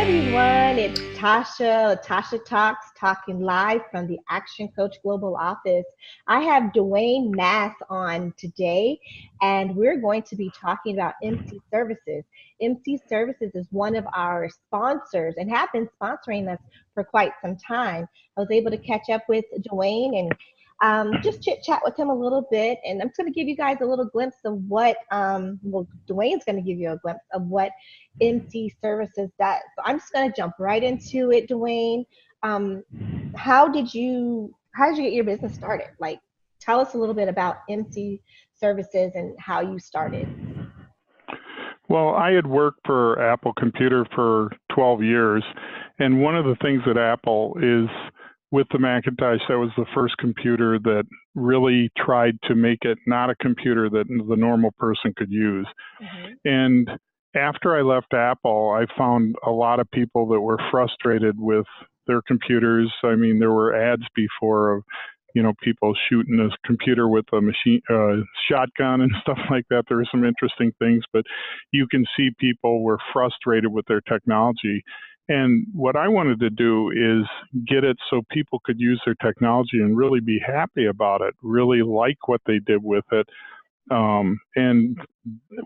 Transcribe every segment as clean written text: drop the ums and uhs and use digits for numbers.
everyone, it's Tasha Talks, talking live from the Action Coach Global Office. I have Duane Maas on today, and we're going to be talking about MC Services. MC Services is one of our sponsors and have been sponsoring us for quite some time. I was able to catch up with Duane and just chit chat with him a little bit, and I'm going to give you guys a little glimpse of what, Duane's going to give you a glimpse of what MC Services does. So I'm just going to jump right into it, Duane. How did you get your business started? Like, tell us a little bit about MC Services and how you started. Well, I had worked for Apple Computer for 12 years, and one of the things at Apple is with the Macintosh, that was the first computer that really tried to make it not a computer that the normal person could use. Mm-hmm. And after I left Apple, I found a lot of people that were frustrated with their computers. I mean, there were ads before of, people shooting a computer with a shotgun and stuff like that. There were some interesting things, but you can see people were frustrated with their technology. And what I wanted to do is get it so people could use their technology and really be happy about it, really like what they did with it. And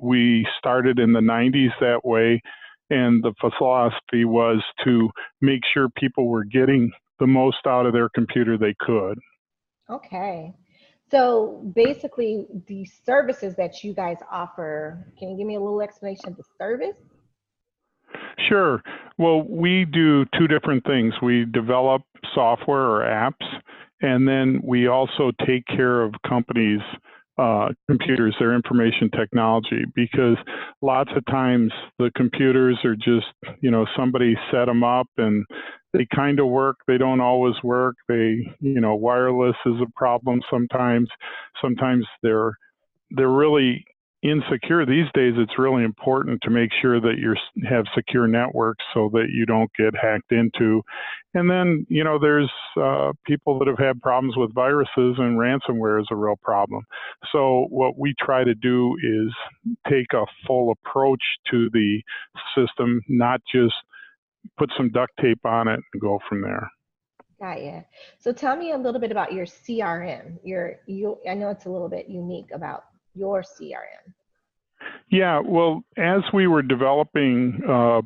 we started in the 90s that way. And the philosophy was to make sure people were getting the most out of their computer they could. Okay. So basically, the services that you guys offer, can you give me a little explanation of the service? Sure. Well, we do two different things. We develop software or apps, and then we also take care of companies' computers, their information technology, because lots of times the computers are just, somebody set them up and they kind of work. They don't always work. Wireless is a problem sometimes. Sometimes they're really insecure. These days, it's really important to make sure that you have secure networks so that you don't get hacked into. And then, there's people that have had problems with viruses, and ransomware is a real problem. So what we try to do is take a full approach to the system, not just put some duct tape on it and go from there. Got you. So tell me a little bit about your CRM. I know it's a little bit unique about your CRM. Yeah, well, as we were developing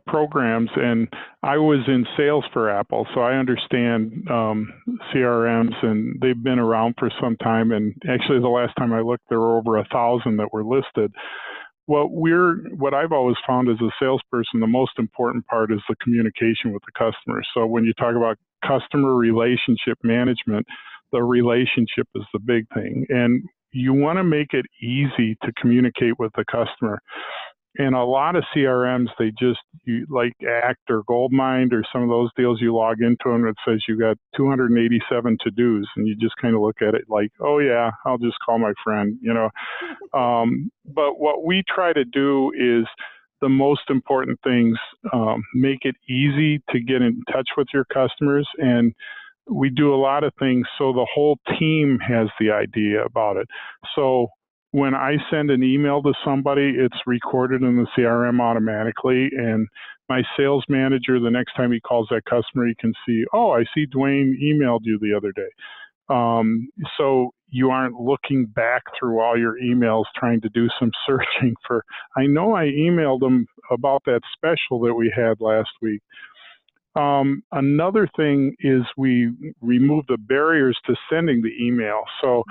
programs, and I was in sales for Apple, so I understand CRMs, and they've been around for some time. And actually, the last time I looked, there were over 1,000 that were listed. What I've always found as a salesperson, the most important part is the communication with the customer. So when you talk about customer relationship management, the relationship is the big thing. And you want to make it easy to communicate with the customer. And a lot of CRMs, like Act or Goldmine or some of those deals, you log into them, it says you got 287 to-dos, and you just kind of look at it like, oh yeah, I'll just call my friend, But what we try to do is the most important things, make it easy to get in touch with your customers, and we do a lot of things so the whole team has the idea about it. So when I send an email to somebody, it's recorded in the CRM automatically, and my sales manager, the next time he calls that customer, he can see, oh, I see Duane emailed you the other day. So you aren't looking back through all your emails trying to do some searching for, I know I emailed them about that special that we had last week. Another thing is we remove the barriers to sending the email. So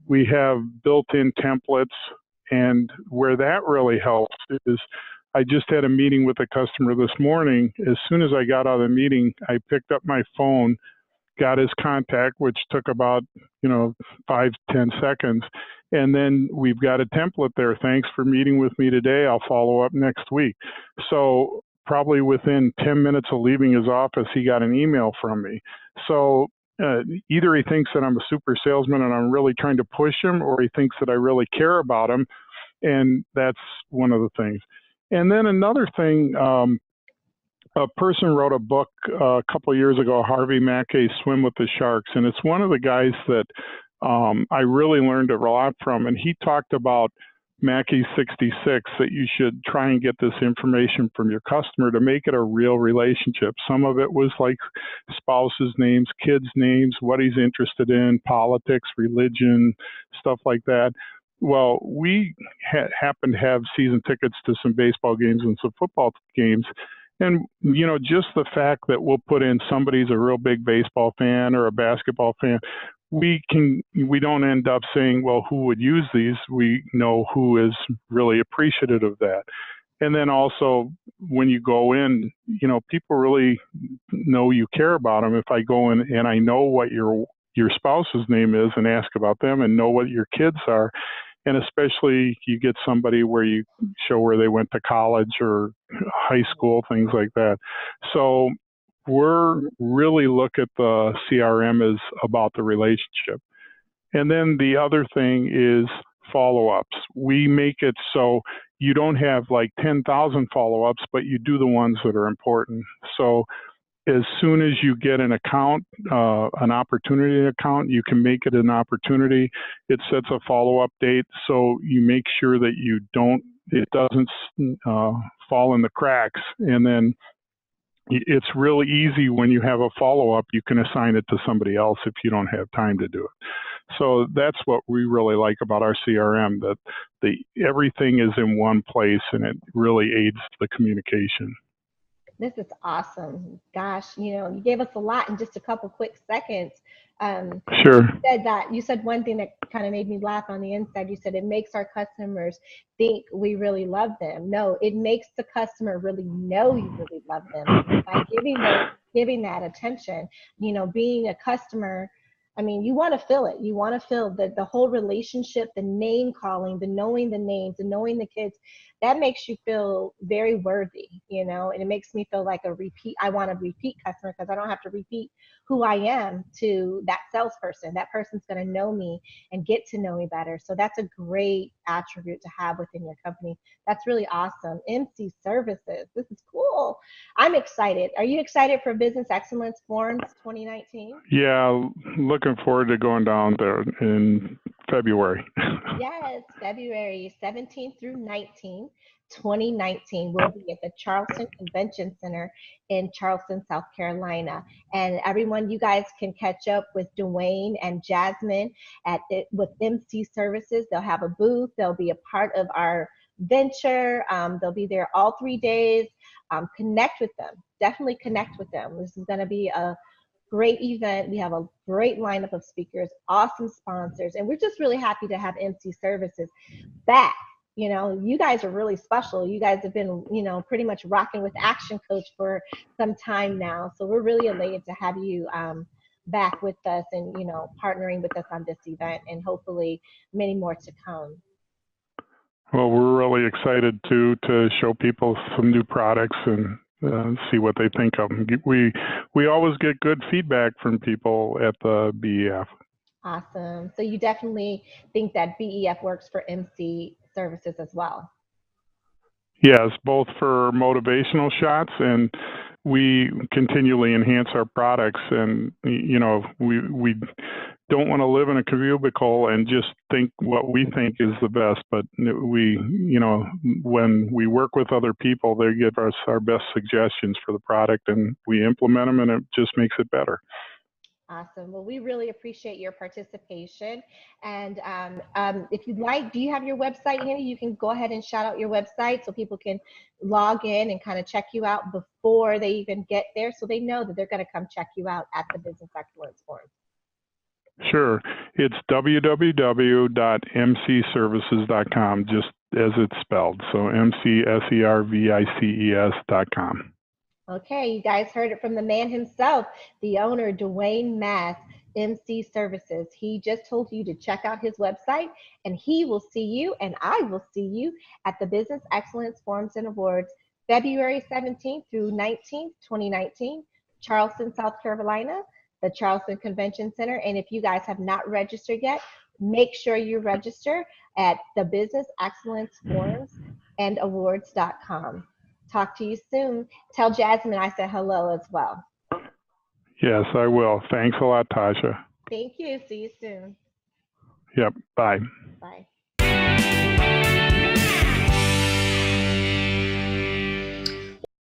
we have built-in templates, and where that really helps is I just had a meeting with a customer this morning. As soon as I got out of the meeting, I picked up my phone, got his contact, which took about, 5-10 seconds. And then we've got a template there. Thanks for meeting with me today. I'll follow up next week. So probably within 10 minutes of leaving his office, he got an email from me. So either he thinks that I'm a super salesman and I'm really trying to push him, or he thinks that I really care about him. And that's one of the things. And then another thing, a person wrote a book a couple of years ago, Harvey Mackay's Swim with the Sharks. And it's one of the guys that I really learned a lot from. And he talked about Mackie 66 that you should try and get this information from your customer to make it a real relationship. Some of it was like spouses' names, kids' names, what he's interested in, politics, religion, stuff like that. Well, we happen to have season tickets to some baseball games and some football games. And, you know, just the fact that we'll put in somebody's a real big baseball fan or a basketball fan, we don't end up saying, well, who would use these? We know who is really appreciative of that. And then also when you go in, you know, people really know you care about them. If I go in and I know what your spouse's name is and ask about them and know what your kids are, and especially you get somebody where you show where they went to college or high school, things like that. So we're really look at the CRM as about the relationship. And then the other thing is follow-ups. We make it so you don't have like 10,000 follow-ups, but you do the ones that are important. So as soon as you get an account, an opportunity account, you can make it an opportunity. It sets a follow-up date, so you make sure that it doesn't fall in the cracks. And then it's really easy when you have a follow-up, you can assign it to somebody else if you don't have time to do it. So that's what we really like about our CRM, that everything is in one place and it really aids the communication. This is awesome. Gosh, you gave us a lot in just a couple quick seconds. Sure. You said one thing that kind of made me laugh on the inside. You said it makes our customers think we really love them. No, it makes the customer really know you really love them by giving that attention. Being a customer, I mean, you want to feel it. You want to feel the whole relationship, the name calling, the knowing the names, the knowing the kids. That makes you feel very worthy, and it makes me feel like I want a repeat customer because I don't have to repeat who I am to that salesperson. That person's going to know me and get to know me better. So that's a great attribute to have within your company. That's really awesome. MC Services. This is cool. I'm excited. Are you excited for Business Excellence Forums 2019? Yeah, looking forward to going down there in February. Yes, February 17th through 19th, 2019. We'll be at the Charleston Convention Center in Charleston, South Carolina. And everyone, you guys can catch up with Duane and Jasmine with MC Services. They'll have a booth. They'll be a part of our venture. They'll be there all 3 days. Connect with them. Definitely connect with them. This is going to be a great event. We have a great lineup of speakers, awesome sponsors, and we're just really happy to have MC Services back. You guys are really special. You guys have been, pretty much rocking with ActionCOACH for some time now. So we're really elated to have you back with us and, partnering with us on this event and hopefully many more to come. Well, we're really excited to show people some new products and see what they think of them. We always get good feedback from people at the BEF. Awesome. So you definitely think that BEF works for MC Services as well? Yes, both for motivational shots, and we continually enhance our products. And we don't want to live in a cubicle and just think what we think is the best. But when we work with other people, they give us our best suggestions for the product, and we implement them, and it just makes it better. Awesome. Well, we really appreciate your participation. And if you'd like, do you have your website, Annie? You can go ahead and shout out your website so people can log in and kind of check you out before they even get there, so they know that they're going to come check you out at the Business Excellence Forum. Sure. It's www.mcservices.com, just as it's spelled. So mcservices.com. Okay, you guys heard it from the man himself, the owner, Duane Maas, MC Services. He just told you to check out his website, and he will see you, and I will see you at the Business Excellence Forums and Awards, February 17th through 19th, 2019, Charleston, South Carolina, the Charleston Convention Center. And if you guys have not registered yet, make sure you register at the Business Excellence Forums and Awards.com. Talk to you soon. Tell Jasmine I said hello as well. Yes, I will. Thanks a lot, Tasha. Thank you. See you soon. Yep. Bye. Bye.